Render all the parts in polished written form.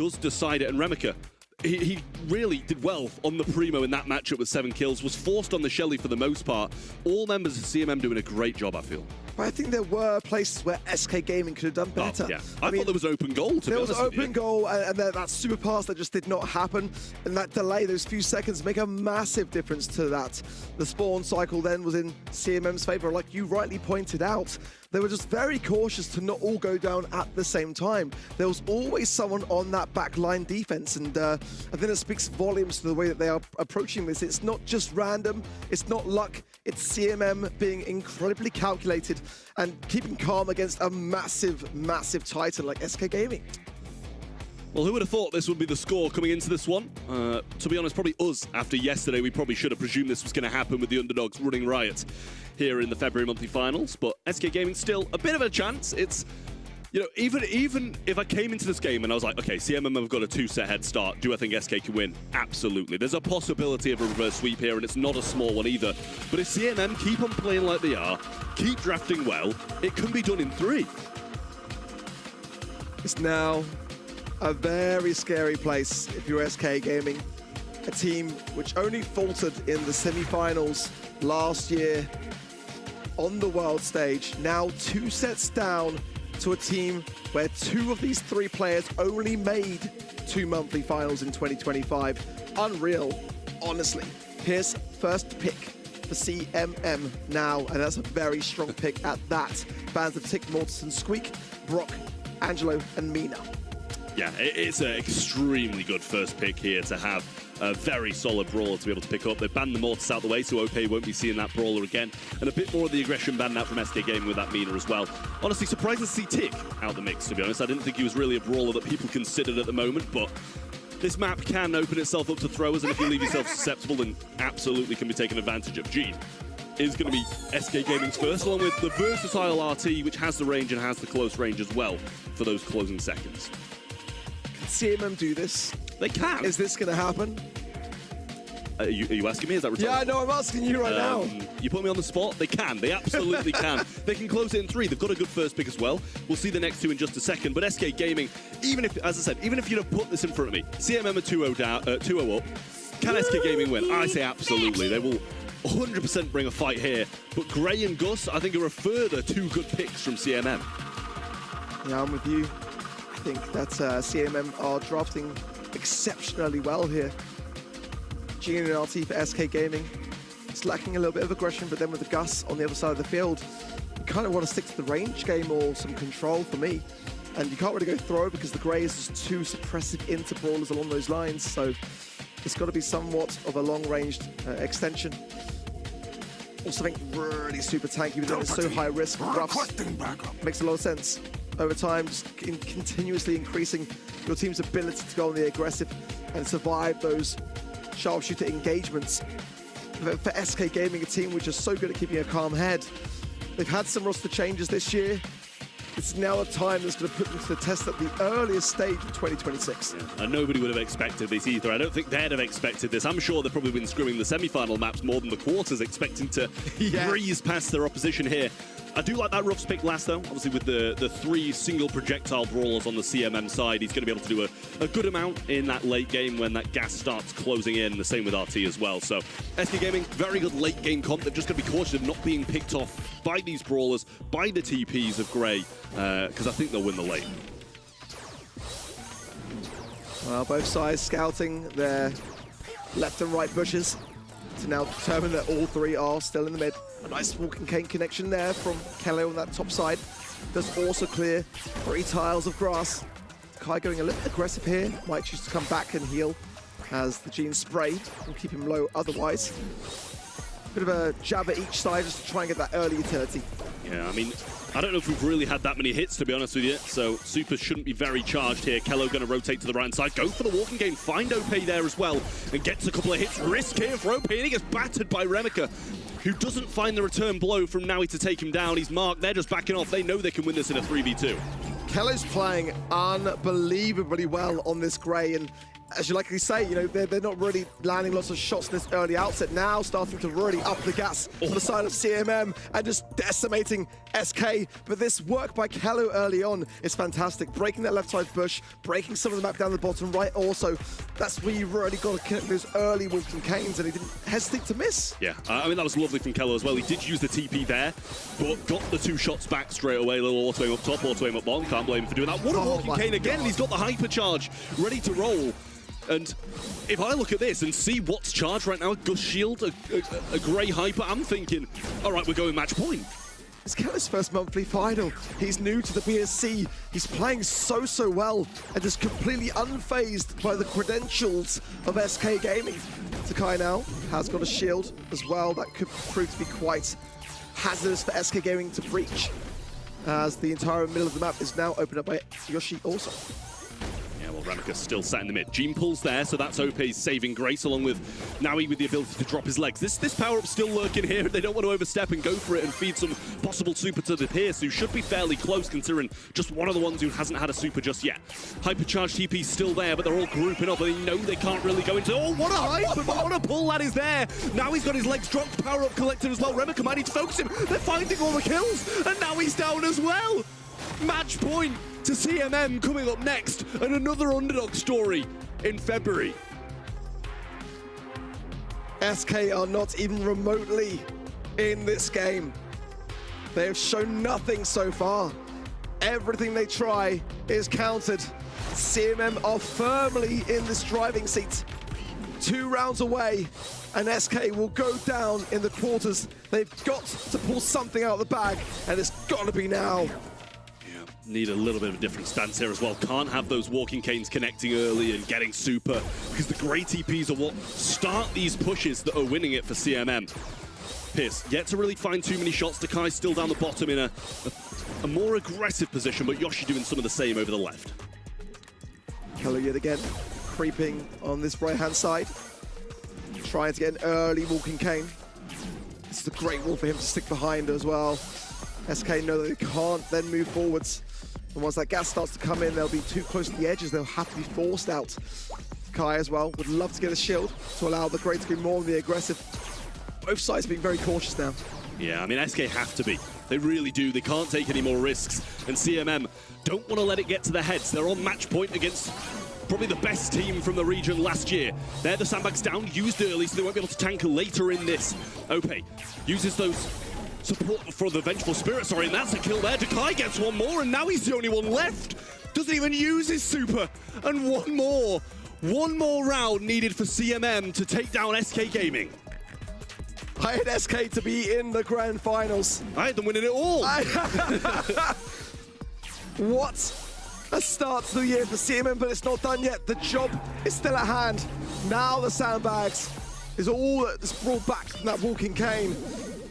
does decide it, and Remika, he really did well on the Primo in that matchup with 7 kills, was forced on the Shelly for the most part. All members of CMM doing a great job, I feel. But I think there were places where SK Gaming could have done better. Oh, yeah. I thought there was open goal, to be honest. There was open goal, and that super pass that just did not happen. And that delay, those few seconds, make a massive difference to that. The spawn cycle then was in CMM's favor, like you rightly pointed out. They were just very cautious to not all go down at the same time. There was always someone on that backline defense, and I think it speaks volumes to the way that they are approaching this. It's not just random, it's not luck, it's CMM being incredibly calculated and keeping calm against a massive, massive titan like SK Gaming. Well, who would have thought this would be the score coming into this one? To be honest, probably us. After yesterday, we probably should have presumed this was going to happen with the underdogs running riot here in the February monthly finals. But SK Gaming still a bit of a chance. It's, you know, even if I came into this game and I was like, okay, CMM have got a 2-set head start, do I think SK can win? Absolutely. There's a possibility of a reverse sweep here, and it's not a small one either. But if CMM keep on playing like they are, keep drafting well, it can be done in 3. It's now a very scary place if you're SK Gaming, a team which only faltered in the semi-finals last year on the world stage, now 2 sets down to a team where 2 of these 3 players only made 2 monthly finals in 2025. Unreal, honestly. Here's first pick for CMM now, and that's a very strong pick at that. Bands of Tick, Mortensen, Squeak, Brock, Angelo, and Mina. Yeah, it's an extremely good first pick here to have a very solid brawler to be able to pick up. They've banned the Mortis out the way, so OP won't be seeing that brawler again. And a bit more of the aggression banned out from SK Gaming with that Mina as well. Honestly, surprised to see Tick out the mix, to be honest. I didn't think he was really a brawler that people considered at the moment, but this map can open itself up to throwers, and if you leave yourself susceptible, then absolutely can be taken advantage of. Gene is going to be SK Gaming's first, along with the versatile RT, which has the range and has the close range as well for those closing seconds. CMM do this? They can. Is this going to happen? Are you asking me? Is that rhetorical? Yeah, no, I'm asking you right now. You put me on the spot? They can. They absolutely can. They can close it in 3. They've got a good first pick as well. We'll see the next 2 in just a second. But SK Gaming, even if, as I said, even if you'd have put this in front of me, CMM are 2-0 down, 2-0 up. Can SK Gaming win? I say absolutely. They will 100% bring a fight here. But Gray and Gus, I think, are a further 2 good picks from CMM. Yeah, I'm with you. I think that CMM are drafting exceptionally well here. Gene and RT for SK Gaming. It's lacking a little bit of aggression, but then with the Gus on the other side of the field, you kind of want to stick to the range game or some control for me. And you can't really go throw because the Grey is just too suppressive into brawlers along those lines. So it's got to be somewhat of a long-ranged extension. Also, I think really super tanky, but then it's so high risk. Ruffs makes a lot of sense. Over time, just continuously increasing your team's ability to go on the aggressive and survive those sharpshooter engagements. For SK Gaming, a team which is so good at keeping a calm head, they've had some roster changes this year. It's now a time that's going to put them to the test at the earliest stage of 2026. Yeah. And nobody would have expected this either. I don't think they'd have expected this. I'm sure they've probably been screwing the semi-final maps more than the quarters, expecting to breeze past their opposition here. I do like that Ruffs pick last, though. Obviously, with the 3 single projectile brawlers on the CMM side, he's going to be able to do a good amount in that late game when that gas starts closing in. The same with RT as well. So, SK Gaming, very good late game comp. They've just got to be cautious of not being picked off by these brawlers, by the TPs of Gray, because I think they'll win the late. Well, both sides scouting their left and right bushes to now determine that all 3 are still in the mid. A nice walking cane connection there from Kello on that top side. Does also clear 3 tiles of grass. Kai going a little aggressive here. Might choose to come back and heal as the Gene spray will keep him low otherwise. Bit of a jab at each side just to try and get that early utility. Yeah, I mean, I don't know if we've really had that many hits, to be honest with you, so Super shouldn't be very charged here. Kello going to rotate to the right side, go for the walking game, find OP there as well, and gets a couple of hits. Risk here for OP, and he gets battered by Remika, who doesn't find the return blow from Naui to take him down. He's marked, they're just backing off. They know they can win this in a 3v2. Kello's playing unbelievably well on this Gray, and as you likely say, you know, they're not really landing lots of shots in this early outset. Now starting to really up the gas on the side of CMM and just decimating SK. But this work by Kello early on is fantastic. Breaking that left side bush, breaking some of the map down the bottom right also. That's where you've really got to connect those early Walking Canes, and he didn't hesitate to miss. Yeah, I mean, that was lovely from Kello as well. He did use the TP there, but got the 2 shots back straight away. A little auto aim up top, auto aim up bottom. Can't blame him for doing that. What a Walking Cane again, and he's got the hypercharge ready to roll. And if I look at this and see what's charged right now, a Gust Shield, a Grey Hyper, I'm thinking, all right, we're going match point. It's Kello's first monthly final. He's new to the BSC. He's playing so well and just completely unfazed by the credentials of SK Gaming. Takai now has got a shield as well. That could prove to be quite hazardous for SK Gaming to breach, as the entire middle of the map is now opened up by Yoshi also. Yeah, well, Remika still sat in the mid. Gene pulls there, so that's OP's saving grace, along with Naui with the ability to drop his legs. This power-up's still lurking here. They don't want to overstep and go for it and feed some possible super to the Pierce, who should be fairly close, considering just one of the ones who hasn't had a super just yet. Hypercharged TP's still there, but they're all grouping up, and they know they can't really go into... Oh, what a hype! But what a pull that is there! Now he's got his legs dropped, power-up collected as well. Remika might need to focus him. They're finding all the kills, and now he's down as well! Match point to CMM coming up next, and another underdog story in February. SK are not even remotely in this game. They have shown nothing so far. Everything they try is countered. CMM are firmly in this driving seat. 2 rounds away, and SK will go down in the quarters. They've got to pull something out of the bag, and it's got to be now. Need a little bit of a different stance here as well. Can't have those Walking Canes connecting early and getting super, because the Grey TPs are what start these pushes that are winning it for CMM. Pierce yet to really find too many shots. Takai still down the bottom in a more aggressive position, but Yoshi doing some of the same over the left. Kello yet again creeping on this right-hand side, trying to get an early Walking Cane. This is a great wall for him to stick behind as well. SK know that they can't then move forwards. And once that gas starts to come in, they'll be too close to the edges. They'll have to be forced out. Kai as well would love to get a shield to allow the Grey to be more than the aggressive. Both sides being very cautious now. Yeah, I mean, SK have to be. They really do. They can't take any more risks. And CMM don't want to let it get to their heads. They're on match point against probably the best team from the region last year. They're the sandbags down, used early, so they won't be able to tackle later in this. OP uses those support for the Vengeful Spirit, sorry, and that's a kill there. Takai gets one more, and now he's the only one left. Doesn't even use his super. And one more round needed for CMM to take down SK Gaming. I had SK to be in the grand finals. I had them winning it all. What a start to the year for CMM, but it's not done yet. The job is still at hand. Now the sandbags is all that's brought back from that Walking Cane.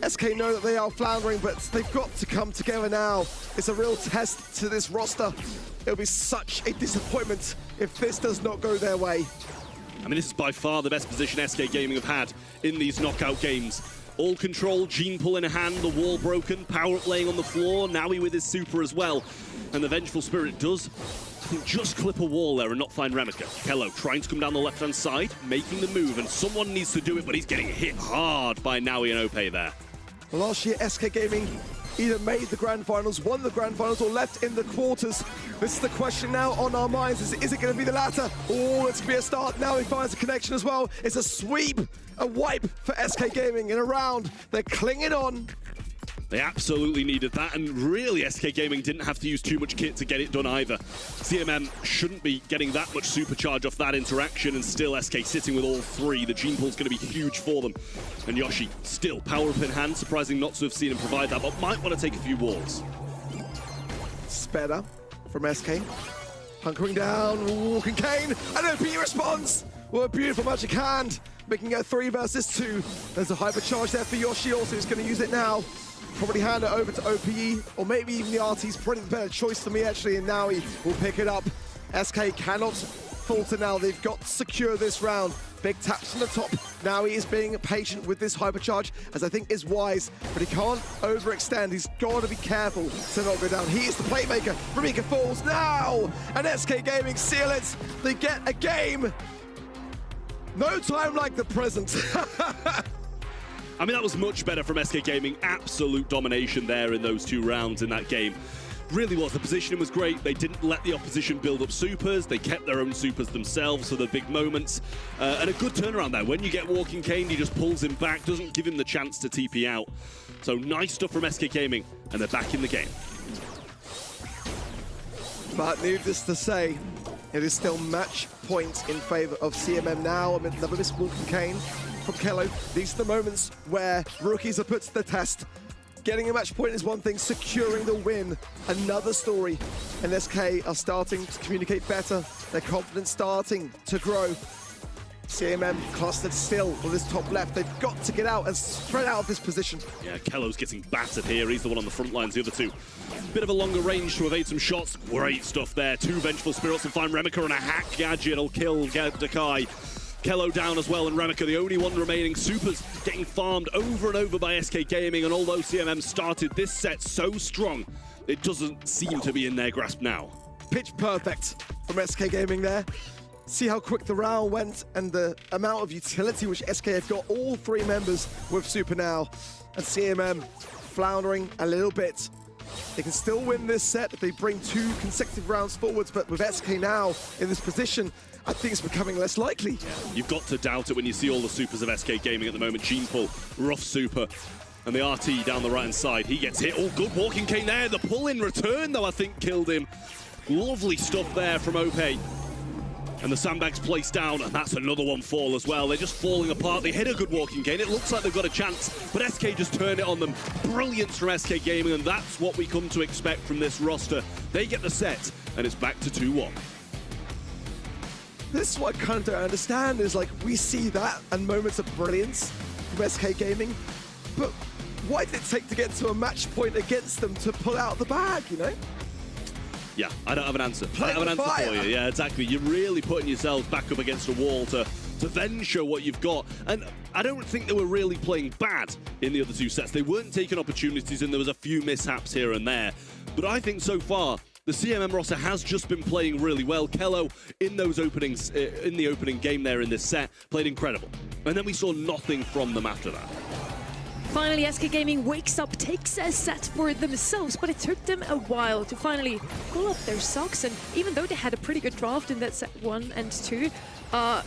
SK know that they are floundering, but they've got to come together now. It's a real test to this roster. It'll be such a disappointment if this does not go their way. I mean, this is by far the best position SK Gaming have had in these knockout games. All control, Gene pull in a hand, the wall broken, power up laying on the floor, Naui with his super as well. And the Vengeful Spirit does, I think, just clip a wall there and not find Remika. Kello trying to come down the left-hand side, making the move, and someone needs to do it, but he's getting hit hard by Naui and OP there. Well, last year, SK Gaming either made the grand finals, won the grand finals, or left in the quarters. This is the question now on our minds. Is it going to be the latter? Oh, it's going to be a start. Now he finds a connection as well. It's a sweep, a wipe for SK Gaming in a round. They're clinging on. They absolutely needed that, and really SK Gaming didn't have to use too much kit to get it done either. CMM shouldn't be getting that much supercharge off that interaction, and still SK sitting with all 3. The Gene pull's going to be huge for them. And Yoshi still power up in hand, surprising not to have seen him provide that, but might want to take a few walls. Speda from SK, hunkering down, Walking Cane, and OP responds. Well, a beautiful magic hand, making a 3 versus 2. There's a hypercharge there for Yoshi also, who's going to use it now. Probably hand it over to OPE, or maybe even the RT's probably the better choice for me actually, and now he will pick it up. SK cannot falter now. They've got to secure this round. Big taps from the top. Now he is being patient with this hypercharge, as I think is wise, but he can't overextend. He's got to be careful to not go down. He is the playmaker. Rumika falls now, and SK Gaming seal it. They get a game. No time like the present. I mean, that was much better from SK Gaming. Absolute domination there in those 2 rounds in that game. Really was. The positioning was great. They didn't let the opposition build up supers. They kept their own supers themselves for the big moments. And a good turnaround there. When you get Walking Kane, he just pulls him back, doesn't give him the chance to TP out. So nice stuff from SK Gaming, and they're back in the game. But needless to say, it is still match point in favor of CMM now. I mean, another miss Walking Kane from Kello. These are the moments where rookies are put to the test. Getting a match point is one thing, securing the win, another story. And SK are starting to communicate better. Their confidence starting to grow. CMM clustered still on this top left. They've got to get out and spread out of this position. Yeah, Kello's getting battered here. He's the one on the front lines, the other 2. Bit of a longer range to evade some shots. Great stuff there. 2 Vengeful Spirits will find Remika, and a hack gadget will kill Dakai. Kello down as well, and Remika, the only one remaining. Supers getting farmed over and over by SK Gaming, and although CMM started this set so strong, it doesn't seem to be in their grasp now. Pitch perfect from SK Gaming there. See how quick the round went and the amount of utility which SK have got. All 3 members with super now, and CMM floundering a little bit. They can still win this set if they bring 2 consecutive rounds forwards, but with SK now in this position, I think it's becoming less likely. Yeah, you've got to doubt it when you see all the supers of SK Gaming at the moment. Gene Pull, rough super, and the RT down the right-hand side. He gets hit. Oh, good Walking Kane there. The pull in return, though, I think killed him. Lovely stuff there from OP. And the sandbag's placed down, and that's another one fall as well. They're just falling apart. They hit a good Walking Kane. It looks like they've got a chance, but SK just turned it on them. Brilliance from SK Gaming, and that's what we come to expect from this roster. They get the set, and it's back to 2-1. This is what I kind of don't understand, is like, we see that and moments of brilliance from SK Gaming, but why did it take to get to a match point against them to pull out the bag, you know? Yeah, I don't have an answer. I don't have an answer for you. Yeah, exactly. You're really putting yourselves back up against a wall to then show what you've got. And I don't think they were really playing bad in the other 2 sets. They weren't taking opportunities, and there was a few mishaps here and there. But I think so far, the CMM roster has just been playing really well. Kello, in those openings, in the opening game there in this set, played incredible. And then we saw nothing from them after that. Finally, SK Gaming wakes up, takes a set for themselves, but it took them a while to finally pull up their socks. And even though they had a pretty good draft in that set 1 and 2, I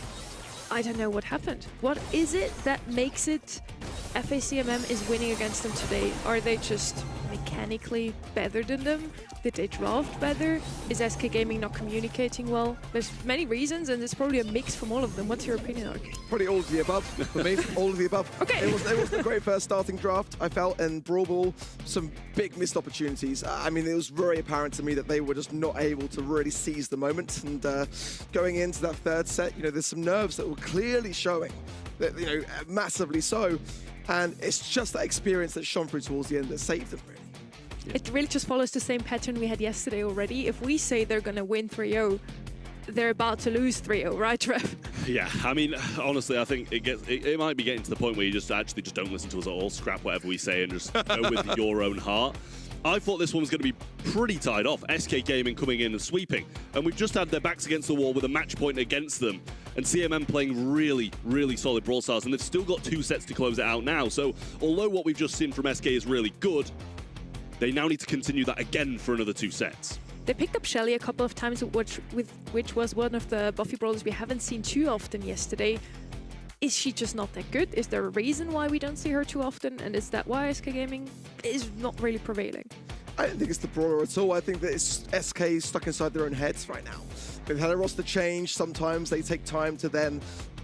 don't know what happened. What is it that makes it FaCMM is winning against them today? Are they just mechanically better than them? Did they draft better? Is SK Gaming not communicating well? There's many reasons, and it's probably a mix from all of them. What's your opinion, Ark? Probably all of the above, for me. All of the above. Okay. It was a great first starting draft, I felt, and Brawl Ball, some big missed opportunities. I mean, it was very apparent to me that they were just not able to really seize the moment. And going into that 3rd set, you know, there's some nerves that were clearly showing, that, you know, massively so. And it's just that experience that shone through towards the end that saved them, really. Yeah. It really just follows the same pattern we had yesterday already. If we say they're going to win 3-0, they're about to lose 3-0, right, Trev? Yeah, I mean, honestly, I think it might be getting to the point where you just don't listen to us at all, scrap whatever we say, and just go with your own heart. I thought this one was going to be pretty tied off. SK Gaming coming in and sweeping, and we've just had their backs against the wall with a match point against them, and CMM playing really, really solid Brawl Stars, and they've still got 2 sets to close it out now. So although what we've just seen from SK is really good, they now need to continue that again for another 2 sets. They picked up Shelly a couple of times, which was one of the Buffy brawlers we haven't seen too often yesterday. Is she just not that good? Is there a reason why we don't see her too often? And is that why SK Gaming is not really prevailing? I don't think it's the brawler at all. I think that it's SK stuck inside their own heads right now. They've had a roster change. Sometimes they take time to then,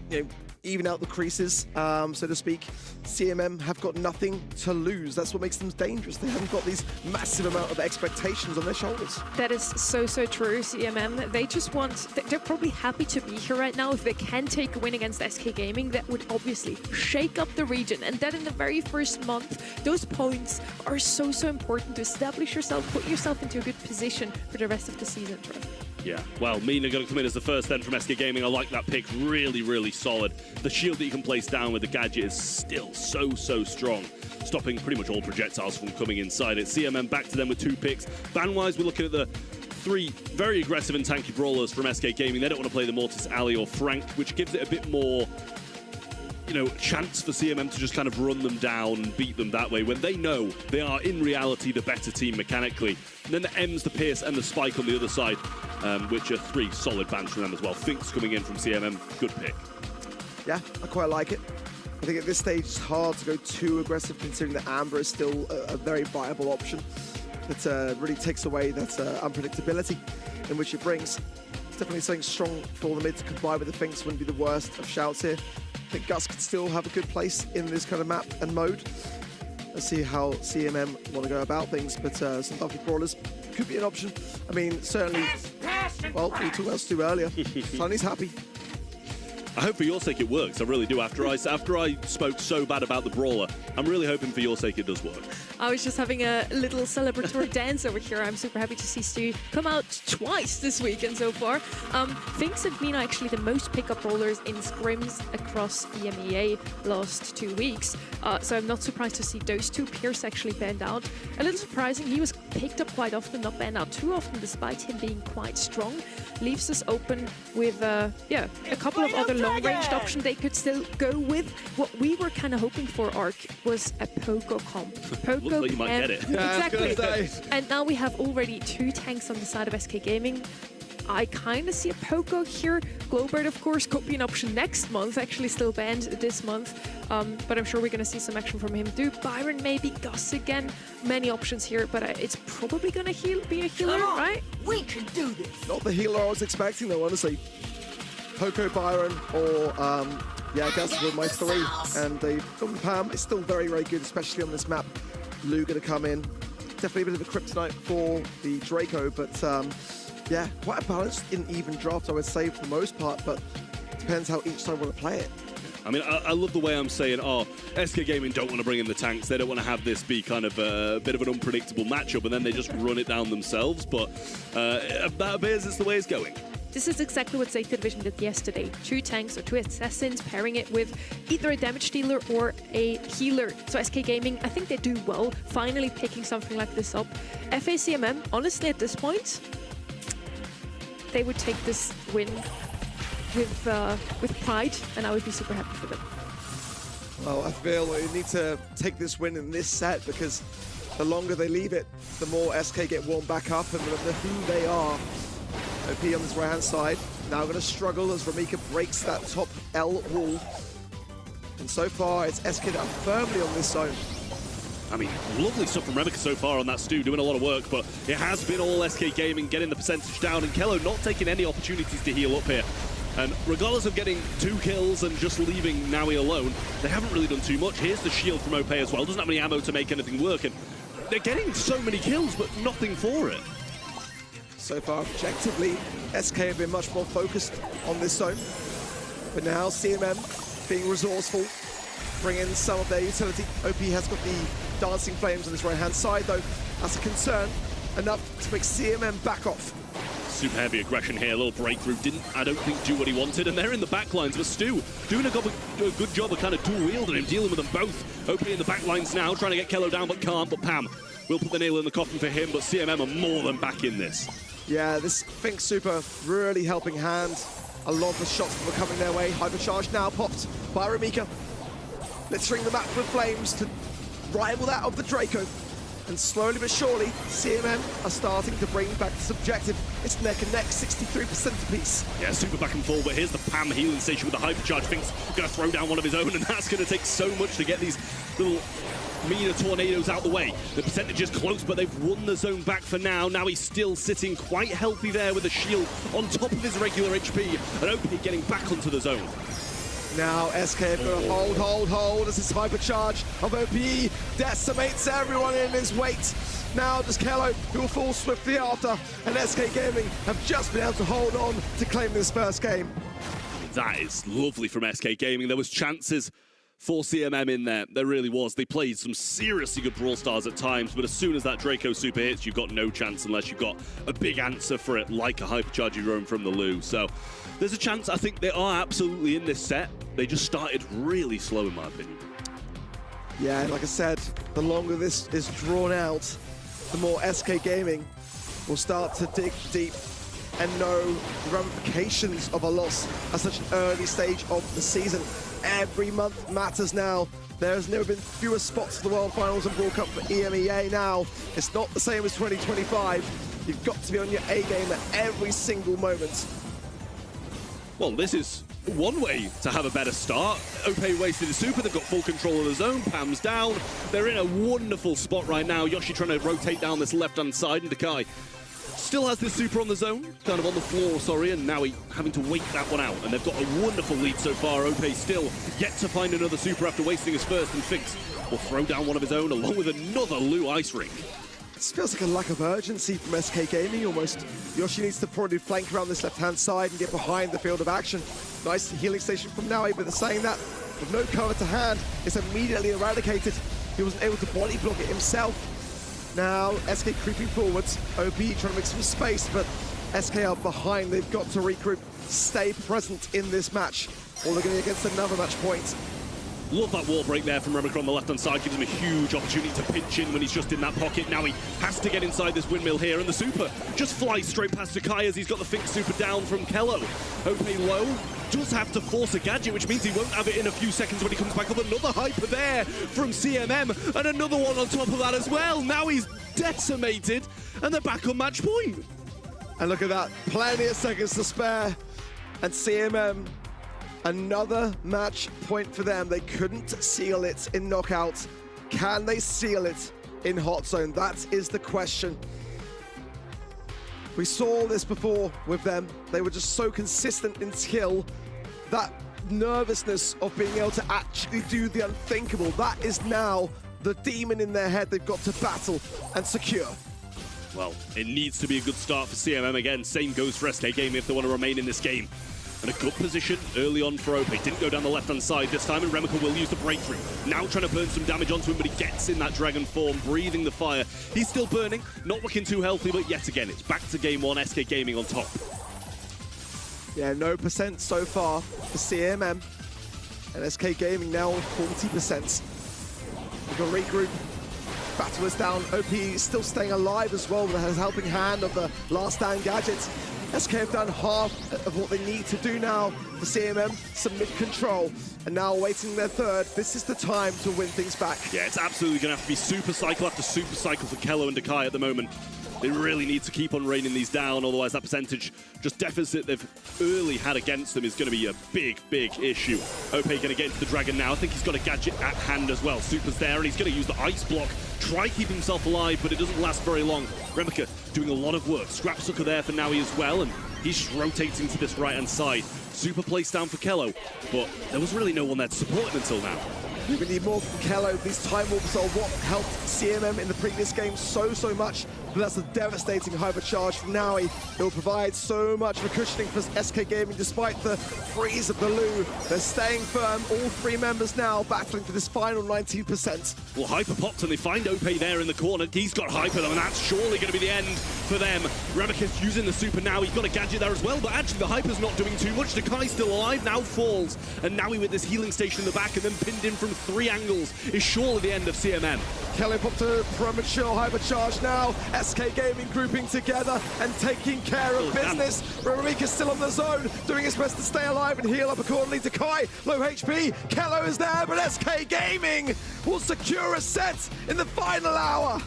you know, even out the creases, so to speak. CMM have got nothing to lose. That's what makes them dangerous. They haven't got these massive amount of expectations on their shoulders. That is so true, CMM. They just want... They're probably happy to be here right now. If they can take a win against SK Gaming, that would obviously shake up the region. And that in the very first month, those points are so important to establish yourself, put yourself into a good position for the rest of the season, Trev. Yeah, well, Mina going to come in as the first then from SK Gaming. I like that pick, really, really solid. The shield that you can place down with the gadget is still so strong, stopping pretty much all projectiles from coming inside it. CMM back to them with 2 picks. Ban-wise, we're looking at the 3 very aggressive and tanky brawlers from SK Gaming. They don't want to play the Mortis, Ali, or Frank, which gives it a bit more, you know, chance for CMM to just kind of run them down and beat them that way when they know they are in reality the better team mechanically. And then the Ems, the Pierce, and the Spike on the other side, which are 3 solid bans from them as well. Finks coming in from CMM, good pick. Yeah, I quite like it. I think at this stage it's hard to go too aggressive considering that Amber is still a very viable option that really takes away that unpredictability in which it brings. Definitely something strong for the mid to combine with the Finks wouldn't be the worst of shouts here. I think Gus could still have a good place in this kind of map and mode. Let's see how CMM want to go about things, but some Duffy Brawlers could be an option. I mean, certainly, well, we talked about Stu earlier. Sonny's happy. I hope for your sake it works. I really do. After I spoke so bad about the brawler, I'm really hoping for your sake it does work. I was just having a little celebratory dance over here. I'm super happy to see Stu come out twice this weekend so far. Finks and Mina actually the most pickup brawlers in scrims across EMEA last 2 weeks. So I'm not surprised to see those 2. Pierce actually banned out. A little surprising, he was picked up quite often, not banned out too often, despite him being quite strong. Leaves us open with, a couple of other long-ranged options they could still go with. What we were kind of hoping for, Ark, was a Poco comp. Poco Looks like you might get it. Yeah, exactly. And now we have already 2 tanks on the side of SK Gaming. I kind of see a Poco here. Glowbird, of course, could be an option next month. Actually still banned this month. But I'm sure we're going to see some action from him too. Byron, maybe Gus again. Many options here, but it's probably going to be a healer, right? We can do this. Not the healer I was expecting though, honestly. Poco, Byron, or yeah, Gus were my 3. And the Pam is still very good, especially on this map. Lou going to come in. Definitely a bit of a kryptonite for the Draco, but yeah, quite a balanced and even draft, I would say, for the most part, but depends how each side want to play it. I mean, I love the way I'm saying, SK Gaming don't want to bring in the tanks. They don't want to have this be kind of a bit of an unpredictable matchup, and then they just run it down themselves. But that appears it's the way it's going. This is exactly what Zeta Division did yesterday. 2 tanks or 2 assassins, pairing it with either a damage dealer or a healer. So SK Gaming, I think they do well, finally picking something like this up. FACMM, honestly, at this point, they would take this win with pride, and I would be super happy for them. Well, I feel they need to take this win in this set because the longer they leave it, the more SK get warmed back up and the who they are. OP on this right-hand side, now going to struggle as Ramika breaks that top L wall. And so far, it's SK that are firmly on this zone. I mean, lovely stuff from Remika so far on that Stu, doing a lot of work, but it has been all SK Gaming getting the percentage down, and Kello not taking any opportunities to heal up here. And regardless of getting 2 kills and just leaving Naui alone, they haven't really done too much. Here's the shield from OP as well. Doesn't have any ammo to make anything work, and they're getting so many kills, but nothing for it. So far, objectively, SK have been much more focused on this zone. But now, CMM being resourceful, bring in some of their utility. OP has got the dancing flames on his right-hand side, though. That's a concern. Enough to make CMM back off. Super heavy aggression here, a little breakthrough. Didn't, I don't think, do what he wanted. And they're in the backlines, but Stu doing a good job of kind of dual-wielding him, dealing with them both. OP in the backlines now, trying to get Kello down, but can't. But Pam will put the nail in the coffin for him, but CMM are more than back in this. Yeah, this Finks Super really helping hand. A lot of the shots that were coming their way. Hypercharge now popped by Ramika. Let's ring the map with flames to rival that of the Draco. And slowly but surely, CMM are starting to bring back this objective. It's neck and neck, 63% apiece. Yeah, super back and forth, but here's the Pam healing station with the hypercharge. Finks gonna throw down one of his own, and that's gonna take so much to get these little Mina tornadoes out the way. The percentage is close, but they've won the zone back for now. Now he's still sitting quite healthy there with a shield on top of his regular HP, and OP getting back onto the zone. Now SK have got to hold as this hypercharge of OP decimates everyone in his weight. Now just Kello, who will fall swiftly after, and SK Gaming have just been able to hold on to claim this first game. That is lovely from SK Gaming. There was chances for CMM in there. There really was. They played some seriously good Brawl Stars at times, but as soon as that Draco super hits, you've got no chance unless you've got a big answer for it, like a Hypercharge drone from the Lu. So there's a chance. I think they are absolutely in this set. They just started really slow, in my opinion. Yeah, and like I said, the longer this is drawn out, the more SK Gaming will start to dig deep and know the ramifications of a loss at such an early stage of the season. Every month matters now. There has never been fewer spots for the World Finals and World Cup for EMEA now. It's not the same as 2025. You've got to be on your A game at every single moment. Well, this is one way to have a better start. Opay wasted his super, they've got full control of the zone, Pam's down. They're in a wonderful spot right now. Yoshi trying to rotate down this left-hand side, and Dekai still has this super on the zone, kind of on the floor, sorry, and now he's having to wait that one out. And they've got a wonderful lead so far. Opay still yet to find another super after wasting his first, and Finks will throw down one of his own along with another Lu Ice Ring. This feels like a lack of urgency from SK Gaming almost. Yoshi needs to probably flank around this left-hand side and get behind the field of action. Nice healing station from Naui, but they're saying that with no cover to hand, it's immediately eradicated. He wasn't able to body block it himself. Now, SK creeping forwards. OP trying to make some space, but SK are behind. They've got to regroup, stay present in this match, or they're going to be against another match point. Love that wall break there from Remicro on the left-hand side. Gives him a huge opportunity to pinch in when he's just in that pocket. Now he has to get inside this windmill here, and the super just flies straight past Dekai as he's got the Finks super down from Kello. Opay low, does have to force a gadget, which means he won't have it in a few seconds when he comes back up. Another hyper there from CMM, and another one on top of that as well. Now he's decimated, and they're back on match point. And look at that, plenty of seconds to spare. And CMM, another match point for them. They couldn't seal it in knockout. Can they seal it in hot zone? That is the question. We saw this before with them. They were just so consistent in skill. That nervousness of being able to actually do the unthinkable, that is now the demon in their head they've got to battle and secure. Well, it needs to be a good start for CMM again. Same goes for SK Gaming if they want to remain in this game. And a good position early on for Opay. Didn't go down the left-hand side this time, and Remicro will use the breakthrough. Now trying to burn some damage onto him, but he gets in that dragon form, breathing the fire. He's still burning, not looking too healthy, but yet again, it's back to game one, SK Gaming on top. Yeah, no percent so far for CMM. And SK Gaming now on 40%. We've got regroup. Battle is down. OP is still staying alive as well with his helping hand of the last stand gadgets. SK have done half of what they need to do now for CMM, some mid-control, and now awaiting their third. This is the time to win things back. Yeah, it's absolutely going to have to be super cycle after super cycle for Kello and Dekai at the moment. They really need to keep on raining these down, otherwise that percentage just deficit they've early had against them is going to be a big, big issue. Opay going to get into the dragon now. I think he's got a gadget at hand as well. Super's there, and he's going to use the ice block. Try keep himself alive, but it doesn't last very long. Remicro doing a lot of work. Scrap Sucker there for Naui as well, and he's just rotating to this right-hand side. Super placed down for Kello, but there was really no one there to support him until now. We need more from Kello. These time warps are what helped CMM in the previous game so much. But that's a devastating hypercharge from Naui. It will provide so much for cushioning for SK Gaming despite the freeze of the Lu. They're staying firm. All three members now battling for this final 19%. Well, hyper popped and they find Opay there in the corner. He's got hyper though, and that's surely going to be the end for them. Remicro's using the super now. He's got a gadget there as well, but actually the hyper's not doing too much. Dekai's still alive, now falls. And Naui with this healing station in the back and then pinned in from 3 angles is surely the end of CMM. Kelly popped a premature hypercharge now. SK Gaming grouping together and taking care of business. Remicro's still on the zone, doing his best to stay alive and heal up accordingly. Dekai, low HP. Kello is there, but SK Gaming will secure a set in the final hour.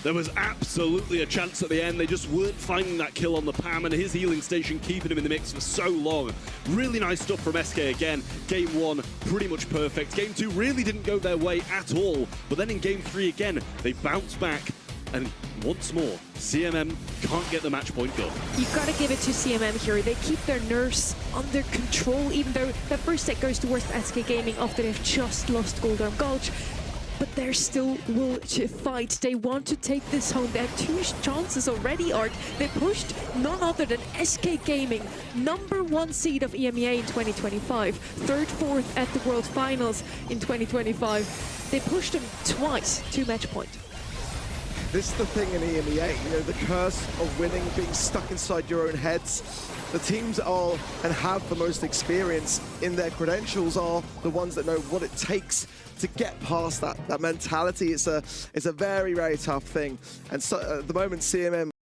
There was absolutely a chance at the end. They just weren't finding that kill on the Pam, and his healing station keeping him in the mix for so long. Really nice stuff from SK again. Game 1, pretty much perfect. Game 2 really didn't go their way at all. But then in Game 3 again, they bounced back. And once more, CMM can't get the match point done. You've got to give it to CMM here. They keep their nerves under control, even though the first set goes towards SK Gaming after they've just lost Goldorm Gulch. but they're still will to fight. They want to take this home. They have 2 chances already, Art. They pushed none other than SK Gaming, #1 seed of EMEA in 2025, 3rd, 4th at the World Finals in 2025. They pushed them twice to match point. This is the thing in EMEA, you know, the curse of winning, being stuck inside your own heads. The teams are and have the most experience in their credentials are the ones that know what it takes to get past that mentality. It's a very, very tough thing. And so at the moment, CMM